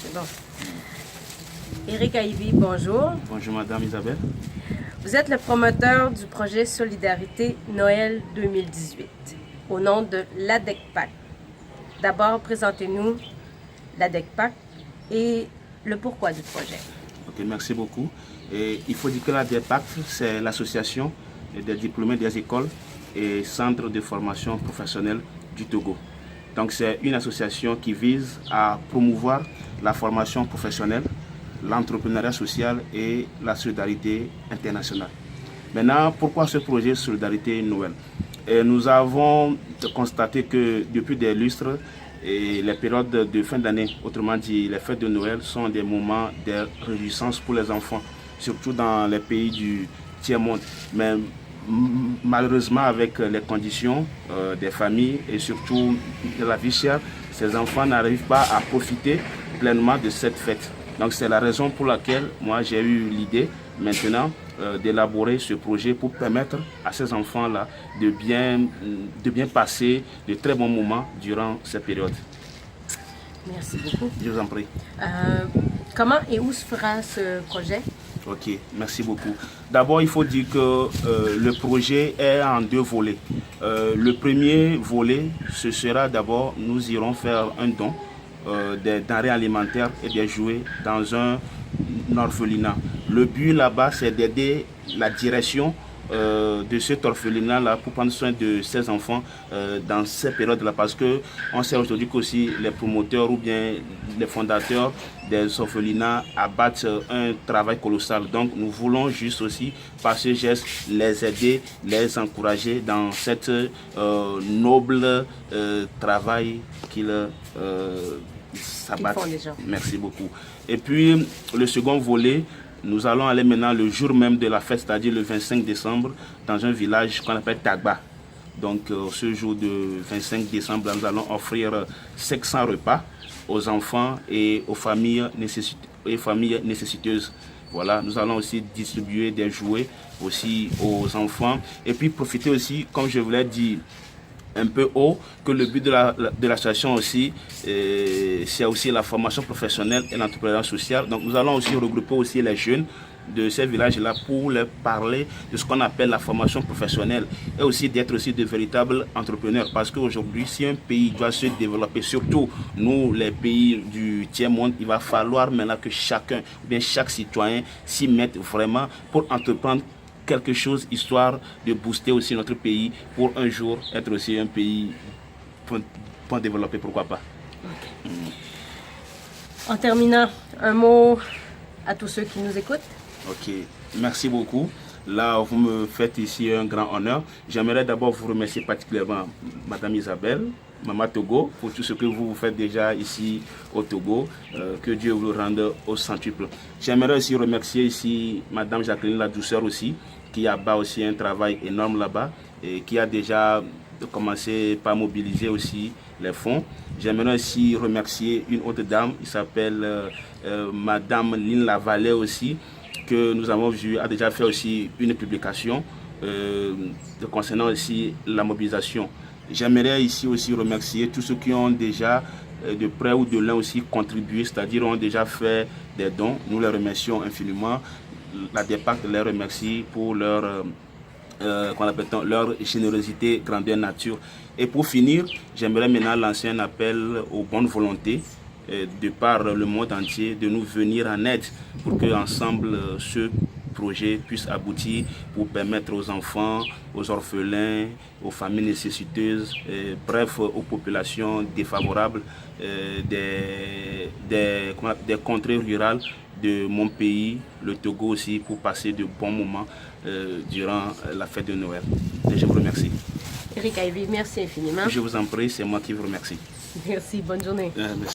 C'est bon. Éric Aïvi, bonjour. Bonjour Madame Isabelle. Vous êtes le promoteur du projet Solidarité Noël 2018 au nom de l'ADECPAC. D'abord, présentez-nous l'ADECPAC et le pourquoi du projet. Ok, merci beaucoup. Et il faut dire que l'ADECPAC, c'est l'association des diplômés des écoles et centres de formation professionnelle du Togo. Donc c'est une association qui vise à promouvoir la formation professionnelle, l'entrepreneuriat social et la solidarité internationale. Maintenant, pourquoi ce projet Solidarité Noël? Et nous avons constaté que depuis des lustres, et les périodes de fin d'année, autrement dit les fêtes de Noël, sont des moments de réjouissance pour les enfants, surtout dans les pays du tiers-monde. Mais malheureusement, avec les conditions des familles et surtout de la vie chère, ces enfants n'arrivent pas à profiter pleinement de cette fête. Donc c'est la raison pour laquelle moi j'ai eu l'idée maintenant d'élaborer ce projet pour permettre à ces enfants-là de bien passer de très bons moments durant cette période. Merci beaucoup. Je vous en prie. Comment et où se fera ce projet? Ok, merci beaucoup. D'abord, il faut dire que le projet est en deux volets. Le premier volet, ce sera d'abord, nous irons faire un don des denrées alimentaires et des jouets dans un orphelinat. Le but là-bas, c'est d'aider la direction de cet orphelinat-là pour prendre soin de ces enfants dans ces périodes-là. Parce qu'on sait aujourd'hui qu'aussi les promoteurs ou bien les fondateurs des orphelinats abattent un travail colossal. Donc nous voulons juste aussi, par ce geste, les aider, les encourager dans cette noble travail qu'ils s'abattent. Merci beaucoup. Et puis le second volet, nous allons aller maintenant le jour même de la fête, c'est-à-dire le 25 décembre, dans un village qu'on appelle Tagba. Donc ce jour de 25 décembre, nous allons offrir 500 repas aux enfants et aux familles nécessiteuses. Voilà, nous allons aussi distribuer des jouets aussi aux enfants. Et puis profiter aussi, comme je vous l'ai dit un peu haut, que le but de l'association aussi, c'est aussi la formation professionnelle et l'entrepreneuriat social. Donc nous allons aussi regrouper aussi les jeunes de ces villages-là pour leur parler de ce qu'on appelle la formation professionnelle et aussi d'être aussi de véritables entrepreneurs. Parce qu'aujourd'hui, si un pays doit se développer, surtout nous, les pays du tiers-monde, il va falloir maintenant que chacun, ou bien chaque citoyen s'y mette vraiment pour entreprendre quelque chose, histoire de booster aussi notre pays pour un jour être aussi un pays pour développer, pourquoi pas. Okay. En terminant, un mot à tous ceux qui nous écoutent. Ok, merci beaucoup. Là, vous me faites ici un grand honneur. J'aimerais d'abord vous remercier particulièrement Madame Isabelle, Maman Togo, pour tout ce que vous faites déjà ici au Togo. Que Dieu vous le rende au centuple. J'aimerais aussi remercier ici Madame Jacqueline La Douceur aussi, qui a bas aussi un travail énorme là-bas et qui a déjà commencé par mobiliser aussi les fonds. J'aimerais aussi remercier une autre dame, qui s'appelle Madame Lynn Lavallée aussi, que nous avons vu, a déjà fait aussi une publication concernant aussi la mobilisation. J'aimerais ici aussi remercier tous ceux qui ont déjà de près ou de loin aussi contribué, c'est-à-dire ont déjà fait des dons. Nous les remercions infiniment. La DEPAC les remercie pour leur générosité, grandeur nature. Et pour finir, j'aimerais maintenant lancer un appel aux bonnes volontés de par le monde entier de nous venir en aide pour que ensemble ce projet puisse aboutir pour permettre aux enfants, aux orphelins, aux familles nécessiteuses, bref aux populations défavorables des contrées rurales de mon pays, le Togo aussi, pour passer de bons moments durant la fête de Noël. Et je vous remercie. Éric Aïvi, merci infiniment. Je vous en prie, c'est moi qui vous remercie. Merci, bonne journée. Merci.